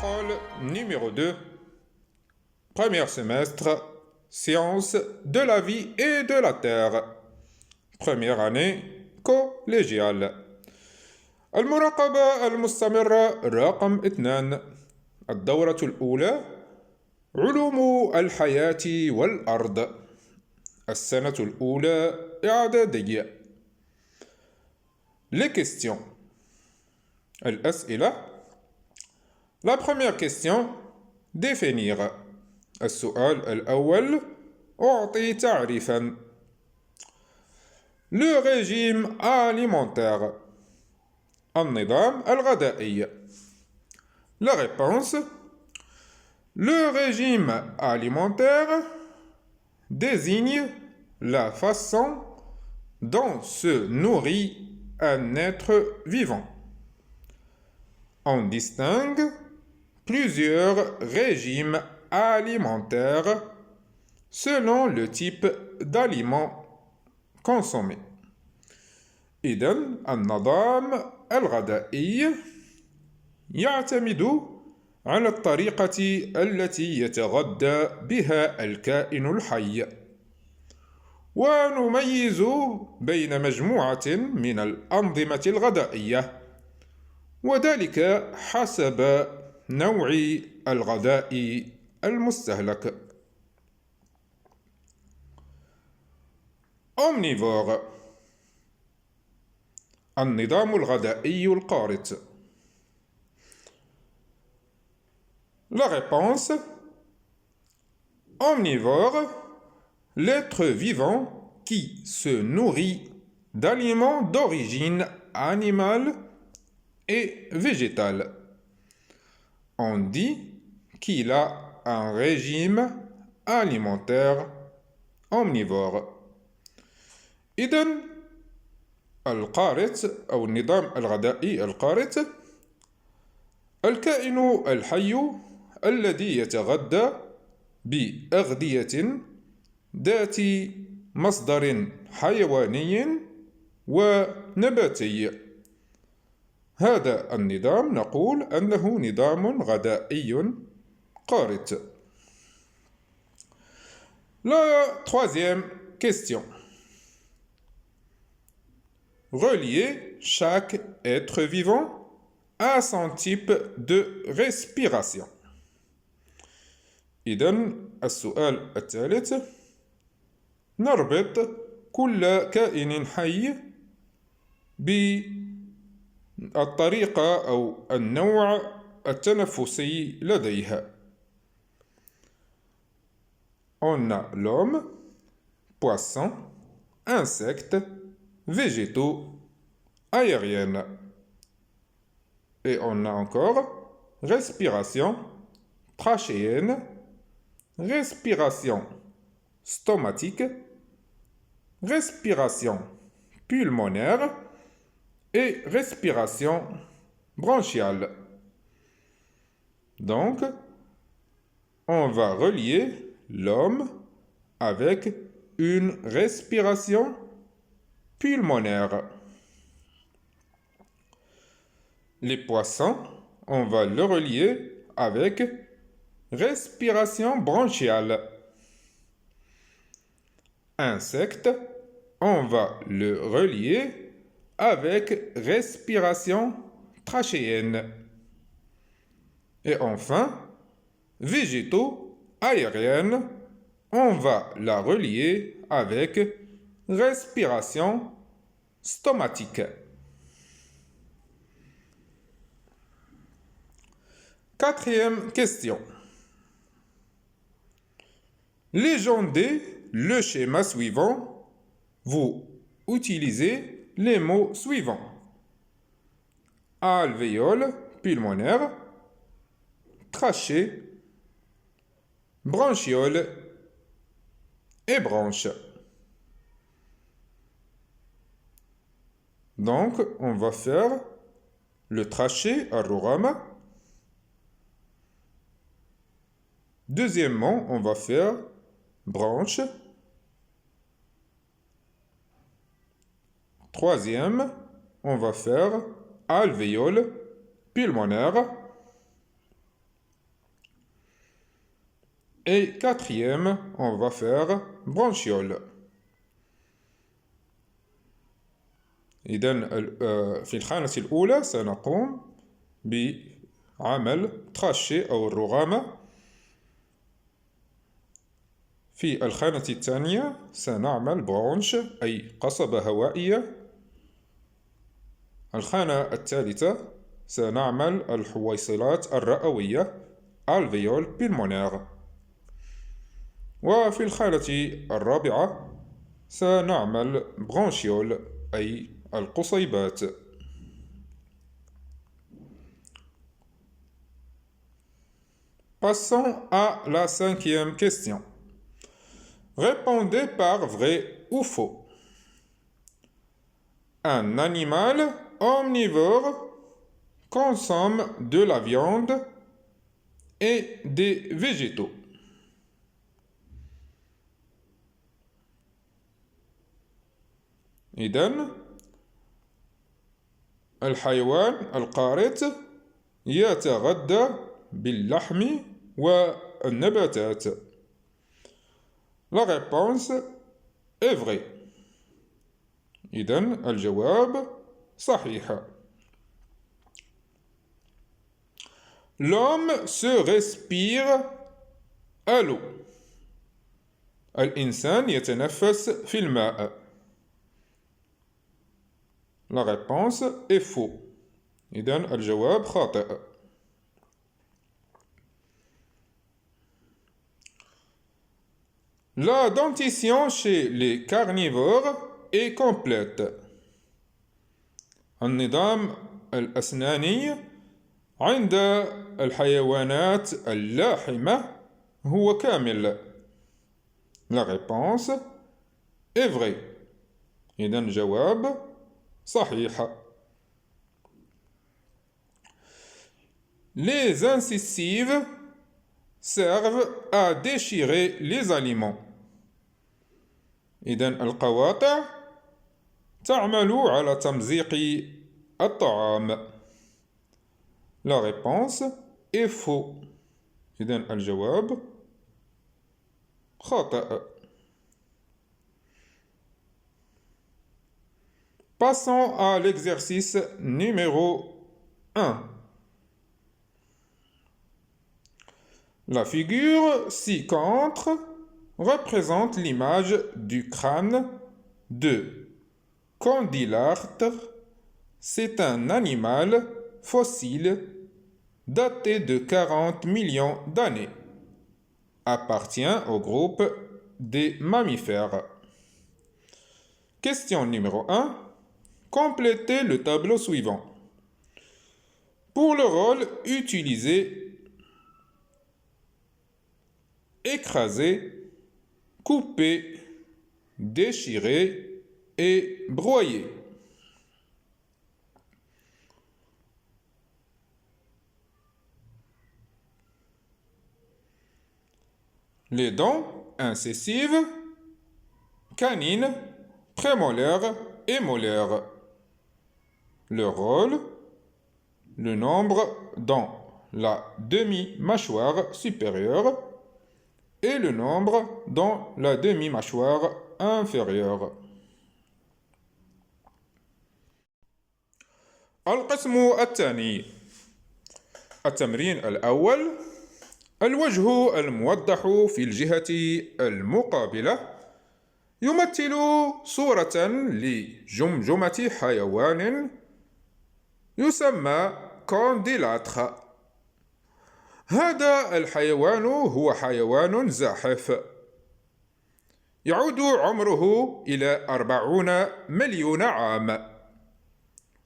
Parole numéro 2. Premier semestre, sciences de la vie et de la terre. Première année collégiale. المراقبة المستمرة رقم 2. الدورة الأولى علوم الحياة والأرض. السنة الأولى إعدادية. Les questions. الأسئلة. La première question, définir. السؤال الأول أعطي تعريفا. Le régime alimentaire. النظام الغذائي. La réponse. Le régime alimentaire désigne la façon dont se nourrit un être vivant. On distingue plusieurs régimes alimentaires selon le type d'aliments consommés. إذن النظام الغذائي يعتمد على الطريقة التي يتغذى بها الكائن الحي، ونميز بين مجموعة من الأنظمة الغذائية، وذلك حسب نوع الغذاء المستهلك. Omnivore. النظام الغذائي القارض. La réponse. Omnivore, l'être vivant qui se nourrit d'aliments d'origine animale et végétale. On dit qu'il a un régime alimentaire omnivore. إذن القارض أو النظام الغذائي القارض الكائن الحي الذي يتغذى بأغذية ذات مصدر حيواني ونباتي. هذا النظام نقول أنه نظام غذائي قارض. La troisième question. Relier chaque être vivant à son type de respiration. إذن السؤال الثالث نربط كل كائن حي بالطريقة أو النوع التنفسي لديها. On a l'homme, poisson, insectes, végétaux, aériennes. Et on a encore respiration trachéenne, respiration stomatique, respiration pulmonaire et respiration bronchiale. Donc, on va relier l'homme avec une respiration pulmonaire. Les poissons, on va le relier avec respiration bronchiale. Insectes, on va le relier avec respiration trachéenne. Et enfin, végétaux, aériennes, on va la relier avec respiration stomatique. Quatrième question. Légendez le schéma suivant. Vous utilisez les mots suivants. Alvéole pulmonaire, trachée, bronchiole et bronche. Donc, on va faire le trachée à Rorama. Deuxièmement, on va faire branche. Troisième, on va faire alvéole pulmonaire. Et quatrième, on va faire bronchiole. إذن في الخانة الأولى سنقوم بعمل تراشي أو الرغامة. في الخانة الثانية سنعمل برونش أي قصبة هوائية. الخانة الثالثة سنعمل الحويصلات الرئوية alvéole pulmonaire. وفي الخانة الرابعة سنعمل برونشيول أي القصيبات. Passons à la cinquième question. Répondez par vrai ou faux. Un animal omnivore consomme de la viande et des végétaux. إذن الحيوان القارض يتغذى باللحم والنباتات. La réponse est vraie. إذن الجواب صحيح. L'homme se respire à l'eau. الإنسان يتنفس في الماء. La réponse est faux. إذن الجواب خاطئ. La dentition chez les carnivores est complète. النظام الأسناني عند الحيوانات اللاحمة هو كامل. La réponse est vraie. إذن الجواب صحيح. Les incisives servent à déchirer les aliments. إذن القواطع تعمل على تمزيق الطعام. La réponse est faux. إذن الجواب خاطئ. Passons à l'exercice numéro 1. La figure ci-contre représente l'image du crâne de Condylarthre. C'est un animal fossile daté de 40 millions d'années. Appartient au groupe des mammifères. Question numéro 1. Complétez le tableau suivant. Pour le rôle, utilisez écraser, couper, déchirer et broyer. Les dents incisives, canines, prémolaires et molaires. Le rôle, le nombre dans la demi-mâchoire supérieure et le nombre dans la demi-mâchoire inférieure. القسم الثاني. التمرين الأول. الوجه الموضح في الجهة المقابلة يمثل صورة لجمجمة حيوان يسمى كونديلاتر. هذا الحيوان هو حيوان زاحف. يعود عمره إلى 40 مليون عام،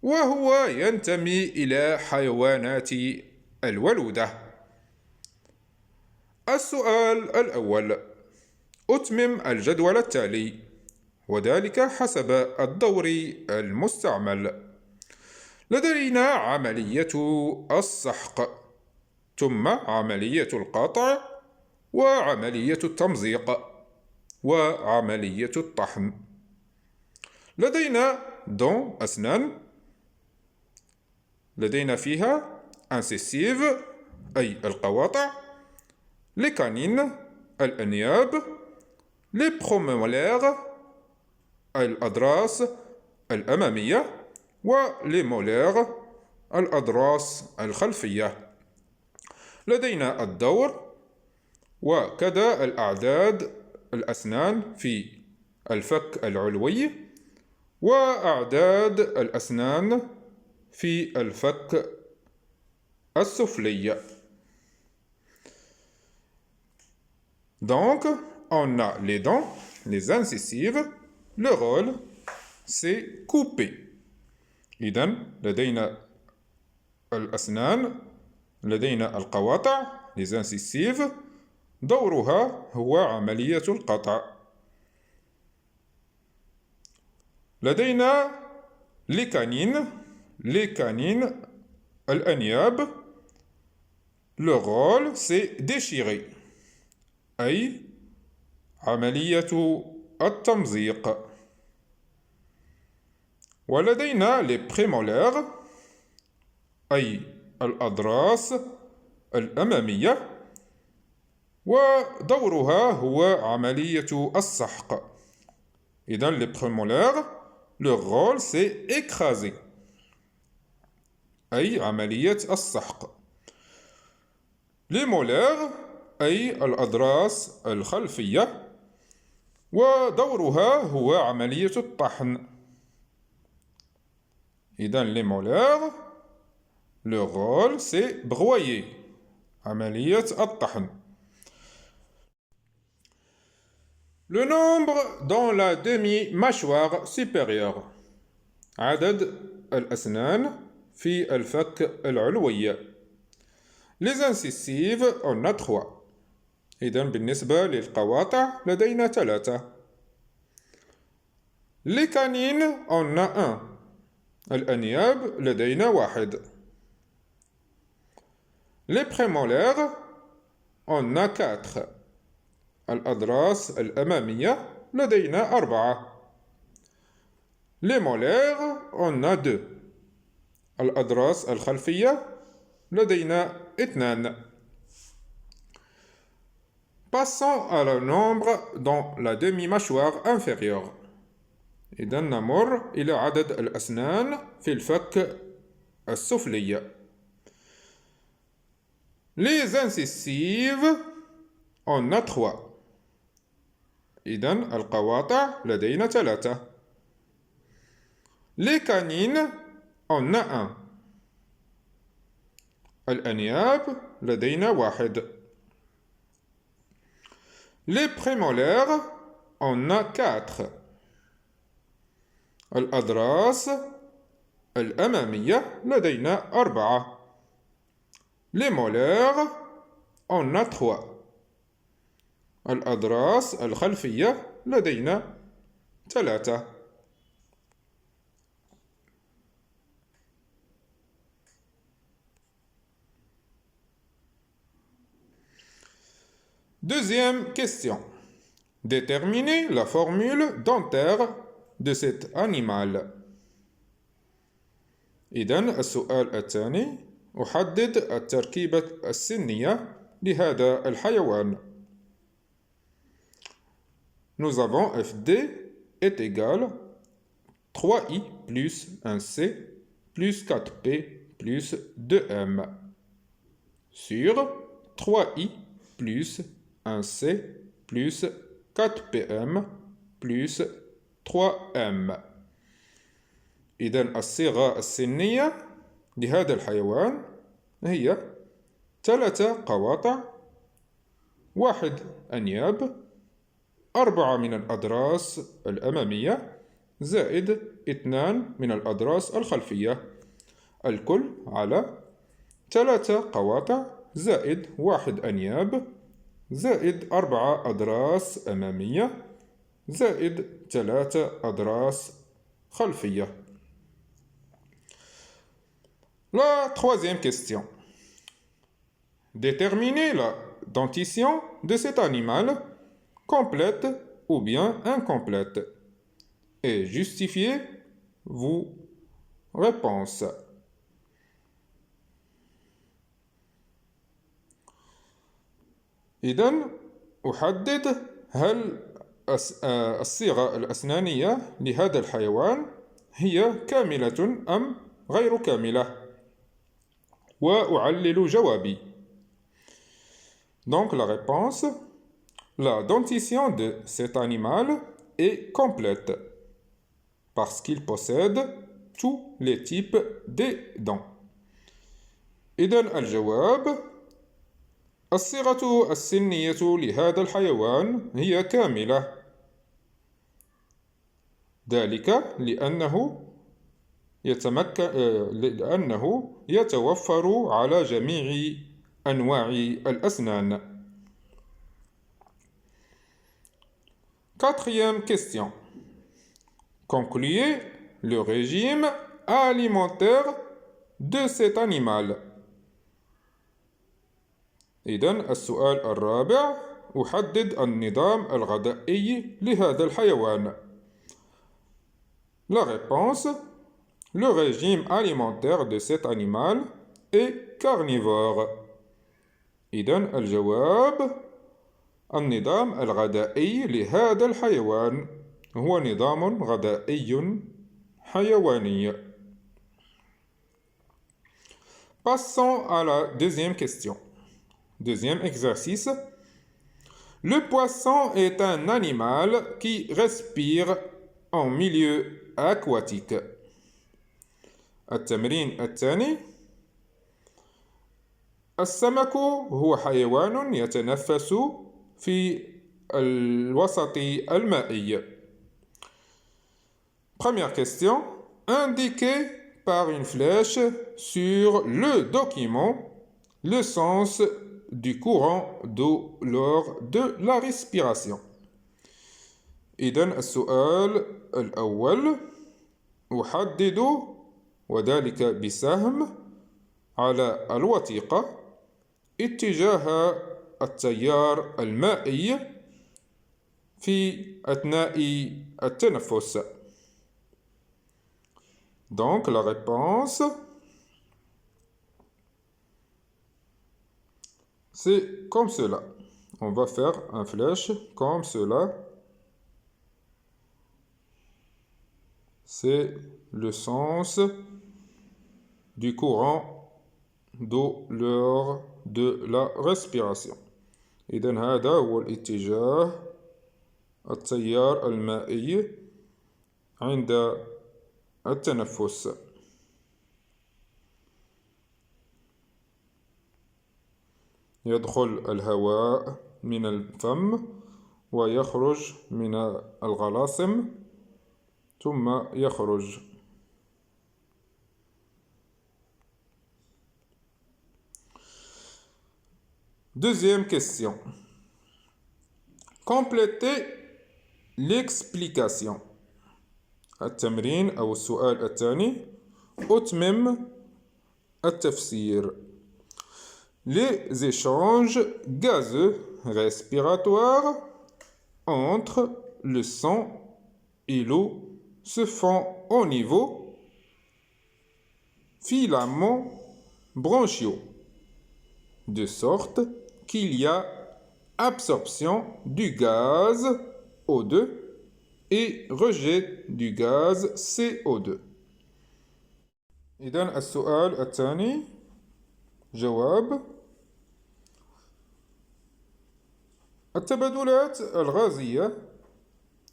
وهو ينتمي إلى حيوانات الولودة. السؤال الأول. أتمم الجدول التالي، وذلك حسب الدور المستعمل. لدينا عملية السحق، ثم عملية القطع، وعملية التمزيق، وعملية الطحن. لدينا دون أسنان، لدينا فيها incisive أي القواطع، les canines الأنياب، les prémolaires الأضراس الأمامية ولي مولير الأضراس الخلفية. لدينا الدور وكذا الأعداد الأسنان في الفك العلوي وأعداد الأسنان في الفك السفلي. Donc, on a les dents, les incisives. Le rôle, c'est couper. إذن لدينا الأسنان، لدينا القواطع les incisives. دورها هو عملية القطع. لدينا les canines الأنياب. Le rôle, c'est déchirer. أي عملية التمزيق. ولدينا les prémolaires أي الأضراس الأمامية، ودورها هو عملية السحق. إذن les prémolaires, leur rôle c'est écraser أي عملية السحق. les molaires أي الأضراس الخلفية، ودورها هو عملية الطحن. إذن les molaires, leur rôle c'est broyer عملية الطحن. Le nombre dans la demi-mâchoire supérieure. عدد الأسنان في الفك العلوي. Les incisives on a 3. إذن بالنسبة للقواطع لدينا 3. Les canines on a 1. الأنياب لدينا 1. Les prémolaires on a 4. الأضراس الأمامية لدينا 4. Les molaires on a 2. الأضراس الخلفية لدينا 2. Passons à le nombre dans la demi-mâchoire inférieure. إذن نمر إلى عدد الأسنان في الفك السفلي. Les incisives on a 3. إذن القواطع لدينا 3. Les canines on a 1. الأنياب لدينا 1. Les prémolaires on a 4. الأضراس الأمامية لدينا 4. Les molaires on a 3. الأضراس الخلفية لدينا 3. Deuxième question. Déterminez la formule dentaire de cet animal. إذن السؤال الثاني، أحدد التركيبة السنية لهذا الحيوان. Nous avons FD est égal 3i plus 1c plus 4p plus 2m sur 3i plus 1c plus 4pm plus 3m. إذن الصيغة السنية لهذا الحيوان هي 3 قواطع، 1 أنياب، 4 من الأضراس الأمامية زائد 2 من الأضراس الخلفية، الكل على 3 قواطع زائد 1 أنياب زائد 4 أضراس أمامية زائد 3 أضراس خلفية. La troisième question. Déterminez la dentition de cet animal, complète ou bien incomplète, et justifiez vos réponses. إذن أحدد هل الصيغة الأسنانية لهذا الحيوان هي كاملة أم غير كاملة، وأعلل جوابي. Donc la réponse, la dentition de cet animal est complète parce qu'il possède tous les types de dents. إذن الجواب: الصيغة السنية لهذا الحيوان هي كاملة، ذلك لأنه يتوفر على جميع أنواع الأسنان. Quatrième question. Concluez le régime alimentaire de cet animal. إذن السؤال الرابع: أحدد النظام الغذائي لهذا الحيوان. La réponse: le régime alimentaire de cet animal est carnivore. إذن الجواب: النظام الغذائي لهذا الحيوان هو نظام غذائي حيواني. Passons à la deuxième question. Deuxième exercice. Le poisson est un animal qui respire en milieu aquatique. التمرين الثاني. السمك هو حيوان يتنفس في الوسط المائي. Première question. Indiquez par une flèche sur le document le sens du courant d'eau lors de la respiration. إذن السؤال الأول: أحدد وذلك بسهم على الوثيقة اتجاه التيار المائي في أثناء التنفس. Donc la réponse, c'est comme cela. On va faire une flèche comme cela. C'est le sens du courant d'eau lors de la respiration. إذن هذا هو الاتجاه التيار المائي عند التنفس. يدخل الهواء من الفم ويخرج من الغلاصم ثم يخرج. Deuxième question. Complétez l'explication. التمرين أو السؤال الثاني: أتمم التفسير. Les échanges gazeux respiratoires entre le sang et l'eau se font au niveau filaments bronchiaux, de sorte qu'il y a absorption du gaz O2 et rejet du gaz CO2. إذن السؤال الثاني جواب: التبادلات الغازية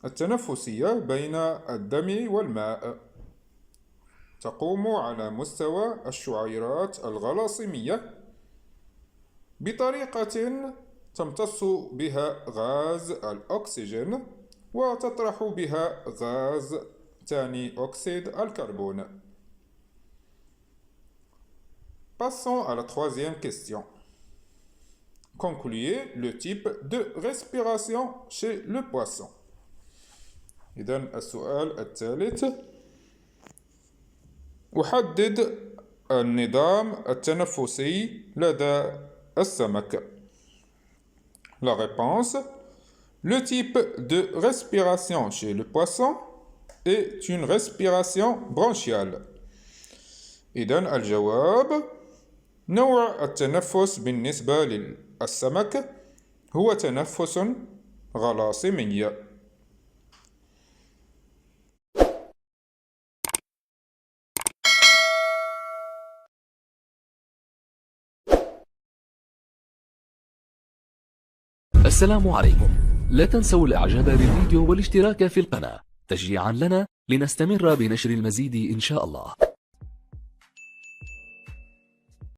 التنفسية بين الدم والماء تقوم على مستوى الشعيرات الغلاصمية بطريقة تمتص بها غاز الأكسجين وتطرح بها غاز ثاني أكسيد الكربون. Passons à la troisième question. Concluez le type de respiration chez le poisson. إذن السؤال الثالث: أحدد النظام التنفسي لدى السمك. La réponse: le type de respiration chez le poisson est une respiration bronchiale. إذن الجواب: نوع التنفس بالنسبة للسمك هو تنفس غلاصمي. السلام عليكم. لا تنسوا الإعجاب بالفيديو والاشتراك في القناة تشجيعا لنا لنستمر بنشر المزيد إن شاء الله.